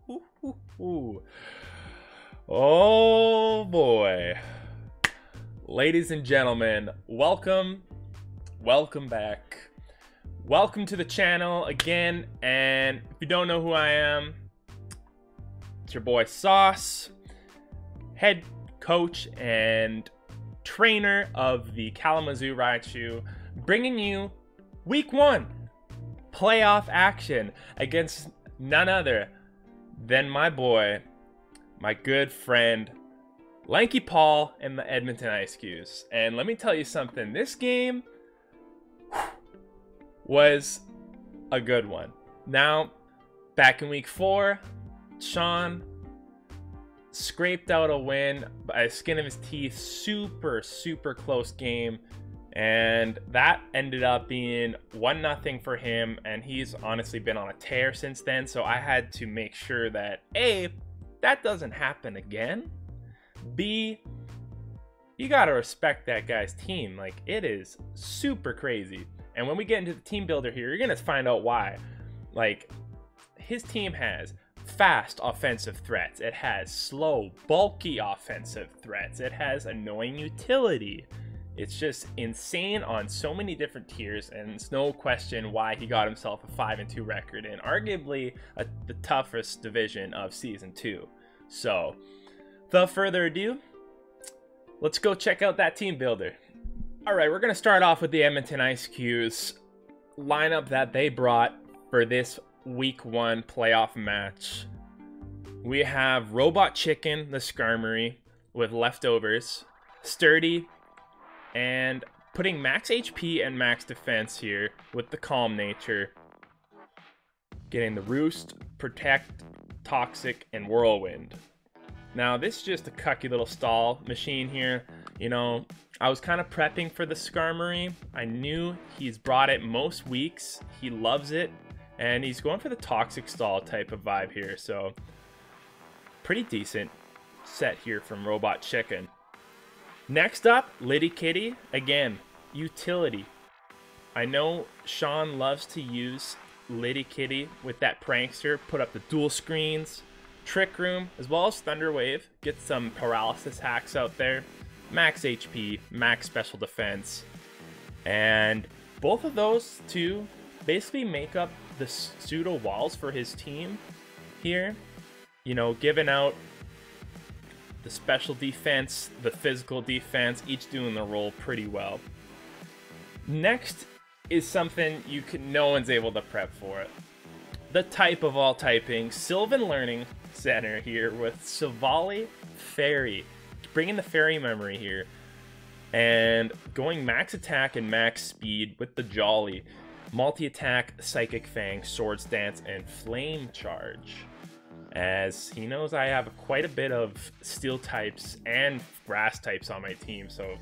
Oh boy. Ladies and gentlemen, welcome back. Welcome to the channel again, and if you don't know who I am, it's your boy Sauce, head coach and trainer of the Kalamazoo Raichu, bringing you week 1 playoff action against none other than my boy, my good friend, Lanky Paul and the Edmonton Eiscues. And let me tell you something, this game was a good one. Now, back in week 4, Sean scraped out a win by the skin of his teeth. Super close game. And that ended up being 1-0 for him, and he's honestly been on a tear since then. So I had to make sure that A, that doesn't happen again. B, you gotta respect that guy's team. Like, it is super crazy. And when we get into the team builder here, you're gonna find out why. Like, his team has fast offensive threats. It has slow, bulky offensive threats. It has annoying utility. It's just insane on so many different tiers, and it's no question why he got himself a 5-2 record in arguably the toughest division of Season 2. So, without further ado, let's go check out that team builder. Alright, we're going to start off with the Edmonton Eiscues lineup that they brought for this Week 1 playoff match. We have Robot Chicken, the Skarmory, with leftovers, Sturdy, and putting max HP and max defense here with the Calm Nature. Getting the Roost, Protect, Toxic, and Whirlwind. Now, this is just a cucky little stall machine here. You know, I was kind of prepping for the Skarmory. I knew he's brought it most weeks. He loves it. And he's going for the Toxic stall type of vibe here. So, pretty decent set here from Robot Chicken. Next up, Liddy Kitty. Again, utility. I know Sean loves to use Liddy Kitty with that prankster. Put up the dual screens, Trick Room, as well as Thunder Wave. Get some paralysis hacks out there. Max HP, max special defense. And both of those two basically make up the pseudo walls for his team here. You know, giving out the special defense, the physical defense, each doing the role pretty well. Next is something no one's able to prep for it. The type of all typing, Sylvan Learning Center here with Savali Fairy, bringing the fairy memory here, and going max attack and max speed with the Jolly, multi-attack, Psychic Fang, Swords Dance, and Flame Charge. As he knows, I have quite a bit of steel types and grass types on my team, so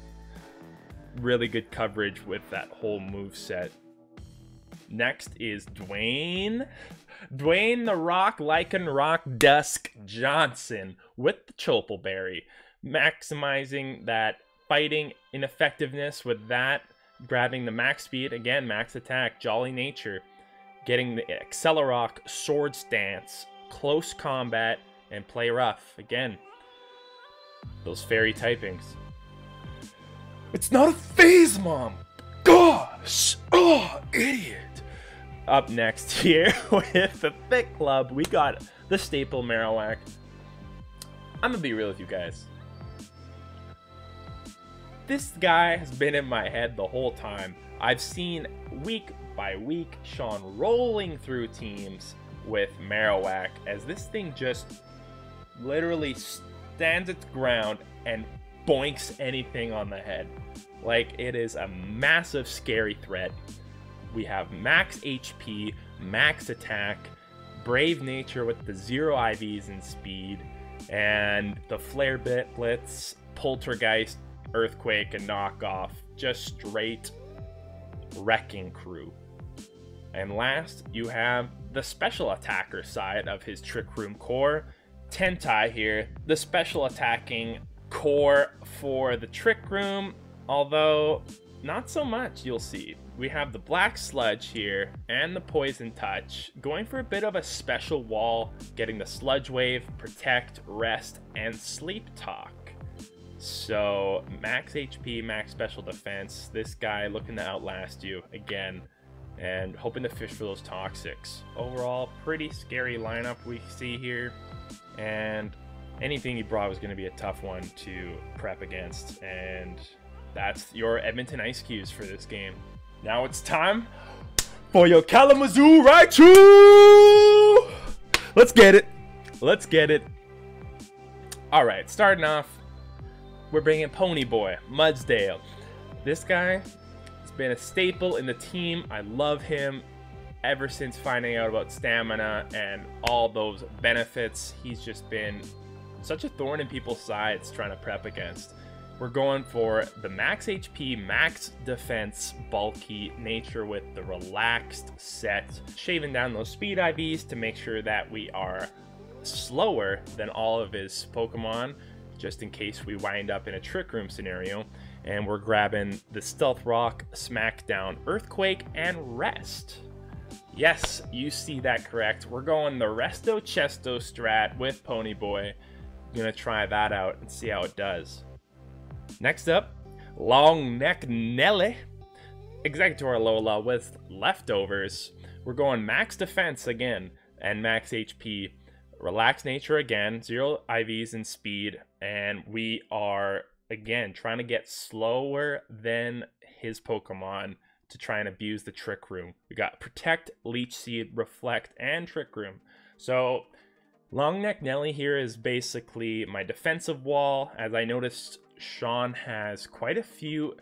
really good coverage with that whole move set. Next is Dwayne the Rock Lycanroc Dusk Johnson with the Chopelberry, maximizing that fighting ineffectiveness with that, grabbing the max speed, again max attack, Jolly Nature, getting the Accelerock Sword Stance, close combat, and play rough. Again, those fairy typings. It's not a phase, Mom! Gosh! Oh, idiot! Up next here with the Thick Club, we got the staple Marowak. I'm gonna be real with you guys. This guy has been in my head the whole time. I've seen week by week Sean rolling through teams with Marowak as this thing just literally stands its ground and boinks anything on the head. Like, it is a massive scary threat. We have max HP, max attack, Brave Nature with the 0 IVs and speed, and the Flare Blitz, Poltergeist, Earthquake, and Knockoff. Just straight wrecking crew. And last, you have the special attacker side of his Trick Room core. Tentai here, the special attacking core for the Trick Room, although not so much, you'll see. We have the Black Sludge here and the Poison Touch, going for a bit of a special wall, getting the Sludge Wave, Protect, Rest, and Sleep Talk. So max HP, max special defense. This guy looking to outlast you again and hoping to fish for those toxics. Overall, pretty scary lineup we see here, and anything he brought was going to be a tough one to prep against, and that's your Edmonton Eiscues for this game. Now it's time for your Kalamazoo Raichu! Let's get it. Let's get it. All right, starting off, we're bringing Ponyboy, Mudsdale. This guy has been a staple in the team. I love him ever since finding out about stamina and all those benefits. He's just been such a thorn in people's sides trying to prep against. We're going for the max HP, max defense, bulky nature with the relaxed set, shaving down those speed IVs to make sure that we are slower than all of his Pokemon, just in case we wind up in a Trick Room scenario. And we're grabbing the Stealth Rock, Smackdown, Earthquake, and Rest. Yes, you see that correct. We're going the Resto Chesto strat with Ponyboy. Gonna try that out and see how it does. Next up, Long Neck Nelly, Executor Alola with Leftovers. We're going max defense again and max HP. Relaxed nature again, 0 IVs and speed, and we are again trying to get slower than his Pokemon to try and abuse the Trick Room. We got Protect, Leech Seed, Reflect, and Trick Room. So Long Neck Nelly here is basically my defensive wall, as I noticed Sean has quite a few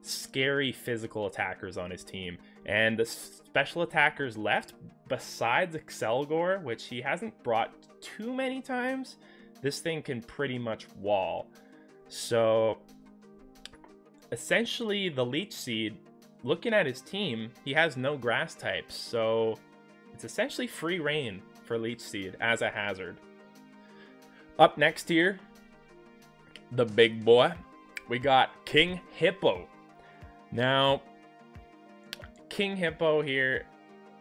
scary physical attackers on his team, and the special attackers left, besides Excelgor, which he hasn't brought too many times, this thing can pretty much wall. So essentially the Leech Seed, looking at his team, he has no grass types, so it's essentially free reign for Leech Seed as a hazard. Up next here, the big boy, we got King Hippo. Now, King Hippo here,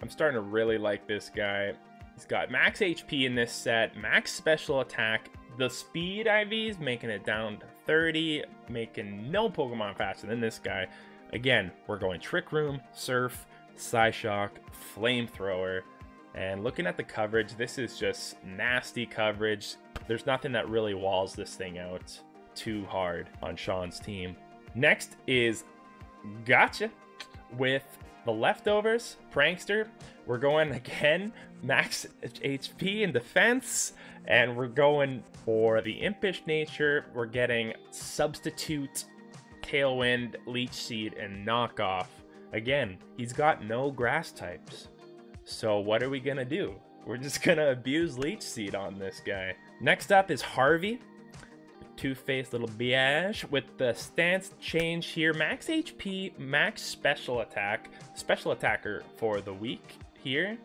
I'm starting to really like this guy. He's got max HP in this set, max special attack, the speed IVs making it down to 30, making no Pokemon faster than this guy. Again, we're going Trick Room, Surf, Psyshock, Flamethrower, and looking at the coverage, this is just nasty coverage. There's nothing that really walls this thing out too hard on Sean's team. Next is Gotcha with the Leftovers, Prankster. We're going again max HP and defense, and we're going for the Impish nature. We're getting Substitute, Tailwind, Leech Seed, and Knockoff. Again, he's got no grass types, so what are we gonna do? We're just gonna abuse Leech Seed on this guy. Next up is Harvey, two-faced little biatch with the stance change here. Max HP, max special attack, special attacker for the week here,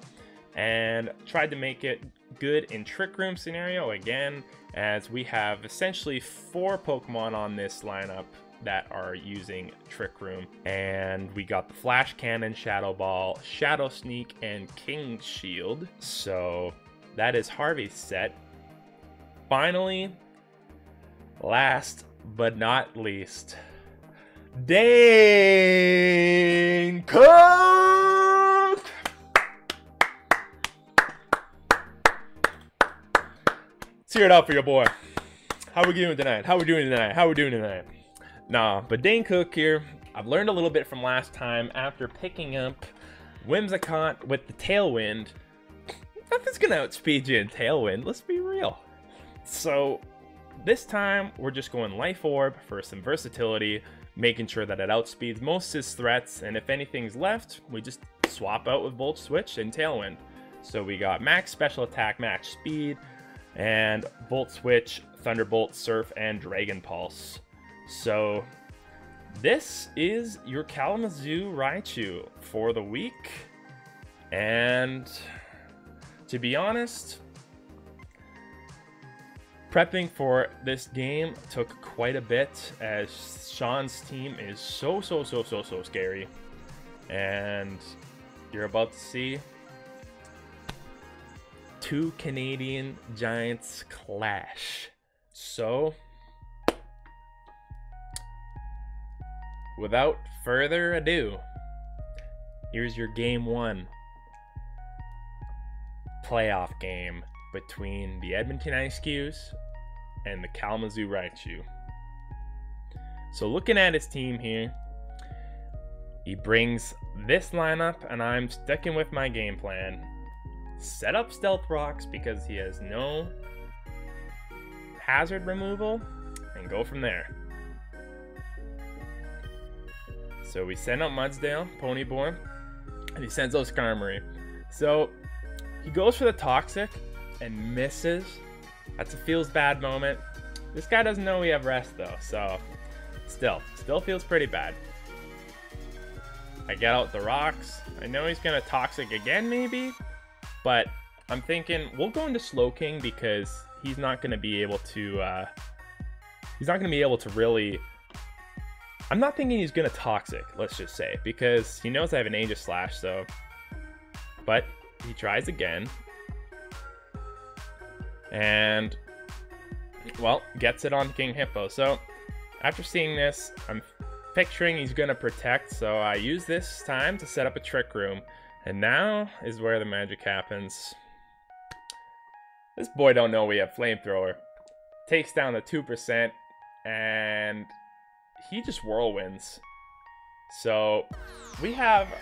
and tried to make it good in Trick Room scenario again, as we have essentially 4 Pokemon on this lineup that are using Trick Room, and we got the Flash Cannon, Shadow Ball, Shadow Sneak, and King Shield. So that is Harvey's set. Finally, last but not least, Dane Cook! Let's hear it out for your boy. How we doing tonight? How we doing tonight? How we doing tonight? Nah, but Dane Cook here, I've learned a little bit from last time after picking up Whimsicott with the Tailwind. Nothing's gonna outspeed you in Tailwind, let's be real. So this time, we're just going Life Orb for some versatility, making sure that it outspeeds most of his threats, and if anything's left, we just swap out with Volt Switch and Tailwind. So we got max special attack, max speed, and Volt Switch, Thunderbolt, Surf, and Dragon Pulse. So this is your Kalamazoo Raichu for the week, and to be honest, Prepping for this game took quite a bit, as Sean's team is so scary. And you're about to see two Canadian giants clash. So, without further ado, here's your game one playoff game between the Edmonton Eiscues and the Kalamazoo Raichu. So looking at his team here, he brings this lineup, and I'm sticking with my game plan. Set up Stealth Rocks because he has no hazard removal, and go from there. So we send out Mudsdale, Ponyboy, and he sends out Skarmory. So he goes for the Toxic and misses. That's a feels bad moment. This guy doesn't know we have rest though, so still feels pretty bad. I get out the rocks. I know he's gonna Toxic again maybe, but I'm thinking we'll go into Slowking because he's not gonna be able to really. I'm not thinking he's gonna Toxic, let's just say, because he knows I have an Aegis Slash, so. But he tries again. And, well, gets it on King Hippo. So, after seeing this, I'm picturing he's gonna Protect, so I use this time to set up a Trick Room. And now is where the magic happens. This boy don't know we have Flamethrower. Takes down the 2%, and he just Whirlwinds. So, we have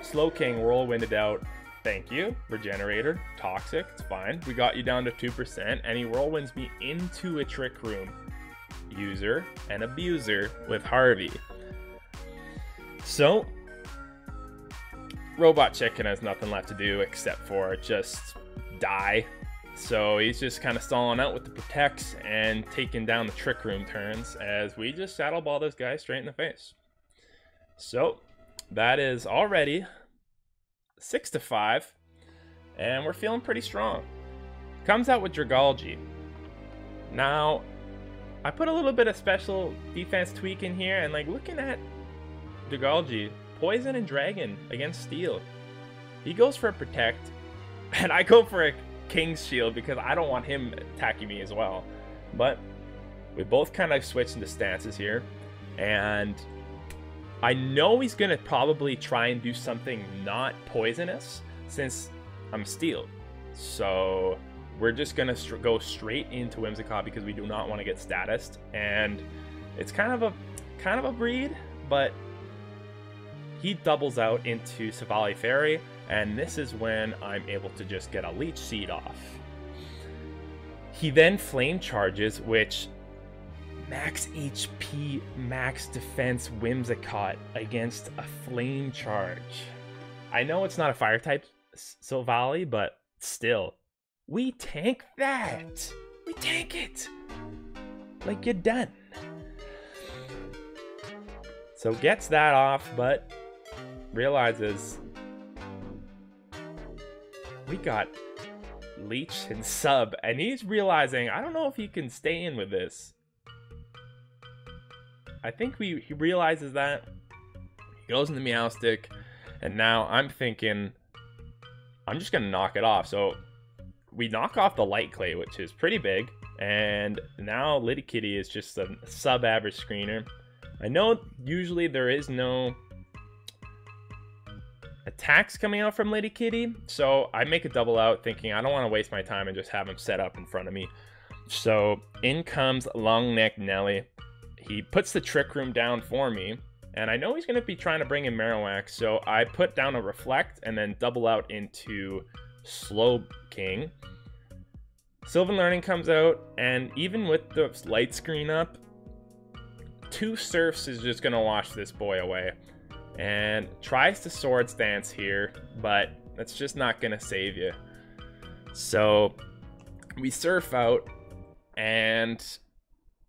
Slowking Whirlwinded out. Thank you, Regenerator, Toxic, it's fine. We got you down to 2%, and he Whirlwinds me into a Trick Room. User and Abuser with Harvey. So, Robot Chicken has nothing left to do except for just die. So he's just kind of stalling out with the Protects and taking down the Trick Room turns as we just Shadow Ball this guy straight in the face. So, that is already 6-5, and we're feeling pretty strong. Comes out with Jkkayy. Now, I put a little bit of special defense tweak in here, and like looking at Jkkayy, Poison and Dragon against Steel. He goes for a Protect, and I go for a King's Shield because I don't want him attacking me as well. But we both kind of switch into stances here, and I know he's going to probably try and do something not poisonous since I'm Steel. So we're just going to go straight into Whimsicott because we do not want to get statused. And it's kind of a breed, but he doubles out into Savali Fairy, and this is when I'm able to just get a Leech Seed off. He then Flame Charges, which max HP, max defense Whimsicott against a Flame Charge. I know it's not a fire type Silvally, but still, we tank that. We tank it. Like you're done. So gets that off, but realizes we got Leech and Sub, and he's realizing, I don't know if he can stay in with this. I think he realizes that. He goes into Meowstic, and now I'm thinking I'm just gonna knock it off. So we knock off the Light Clay, which is pretty big, and now Liddy Kitty is just a sub-average screener. I know usually there is no attacks coming out from Liddy Kitty, so I make a double out thinking I don't want to waste my time and just have him set up in front of me. So in comes Long Neck Nelly. He puts the Trick Room down for me, and I know he's going to be trying to bring in Marowak, so I put down a Reflect and then double out into Slowking. Sylvan Learning comes out, and even with the light screen up, 2 Surfs is just going to wash this boy away. And tries to Swords Dance here, but that's just not going to save you. So we Surf out, and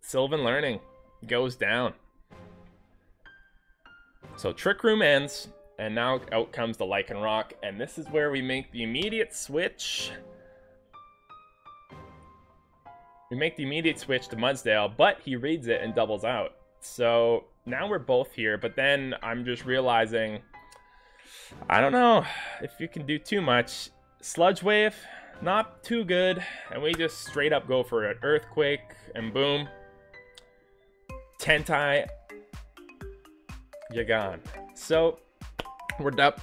Sylvan Learning goes down. So Trick Room ends, and now out comes the Lycanroc, and this is where we make the immediate switch We make the immediate switch to Mudsdale, but he reads it and doubles out. So now we're both here, but then I'm just realizing, I don't know if you can do too much. Sludge Wave, not too good, and we just straight up go for an Earthquake, and boom. Tentai, you're gone. So we're up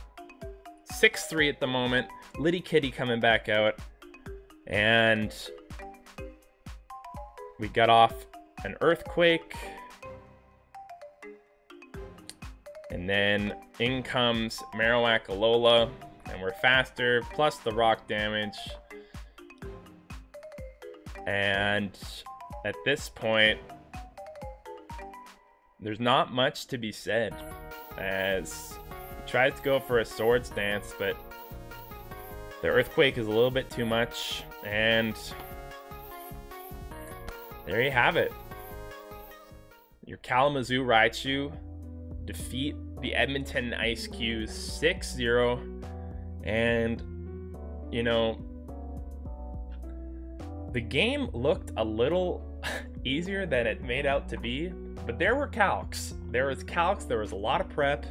6-3 at the moment. Liddy Kitty coming back out, and we got off an Earthquake, and then in comes Marowak Alola, and we're faster, plus the rock damage. And at this point, there's not much to be said, as he tries to go for a Swords Dance, but the Earthquake is a little bit too much, and there you have it. Your Kalamazoo Raichu defeat the Edmonton Eiscues 6-0, and, you know, the game looked a little easier than it made out to be, but there were calcs. There was a lot of prep,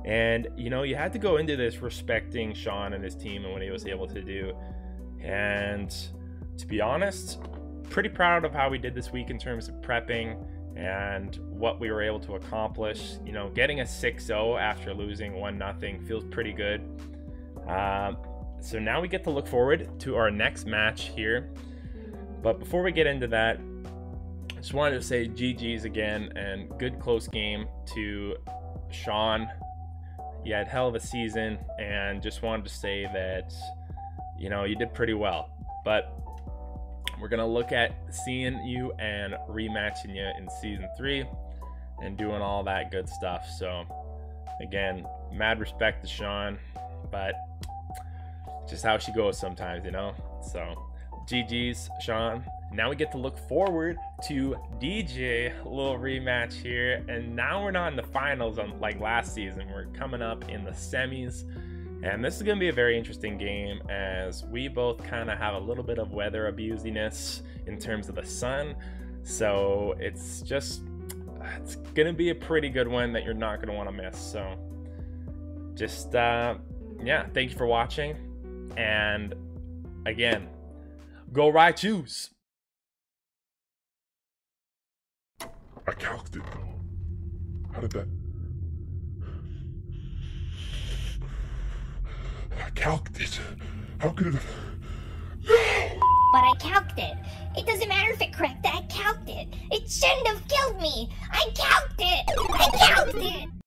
and, you know, you had to go into this respecting Sean and his team and what he was able to do. And to be honest, pretty proud of how we did this week in terms of prepping and what we were able to accomplish. You know, getting a 6-0 after losing 1-0 feels pretty good. So now we get to look forward to our next match here. But before we get into that, I just wanted to say GG's again, and good close game to Sean. You had hell of a season, and just wanted to say that, you know, you did pretty well. But we're going to look at seeing you and rematching you in Season 3 and doing all that good stuff. So, again, mad respect to Sean, but just how she goes sometimes, you know? So, GG's, Sean. Now we get to look forward to DJ, a little rematch here. And now we're not in the finals like last season. We're coming up in the semis. And this is going to be a very interesting game, as we both kind of have a little bit of weather abusiness in terms of the sun. So it's going to be a pretty good one that you're not going to want to miss. So just, yeah, thank you for watching. And again, go Raichus! I calced it though. How did that? I calced it. How could it have? No! But I calced it. It doesn't matter if it cracked, I calced it. It shouldn't have killed me. I calced it. I calced it.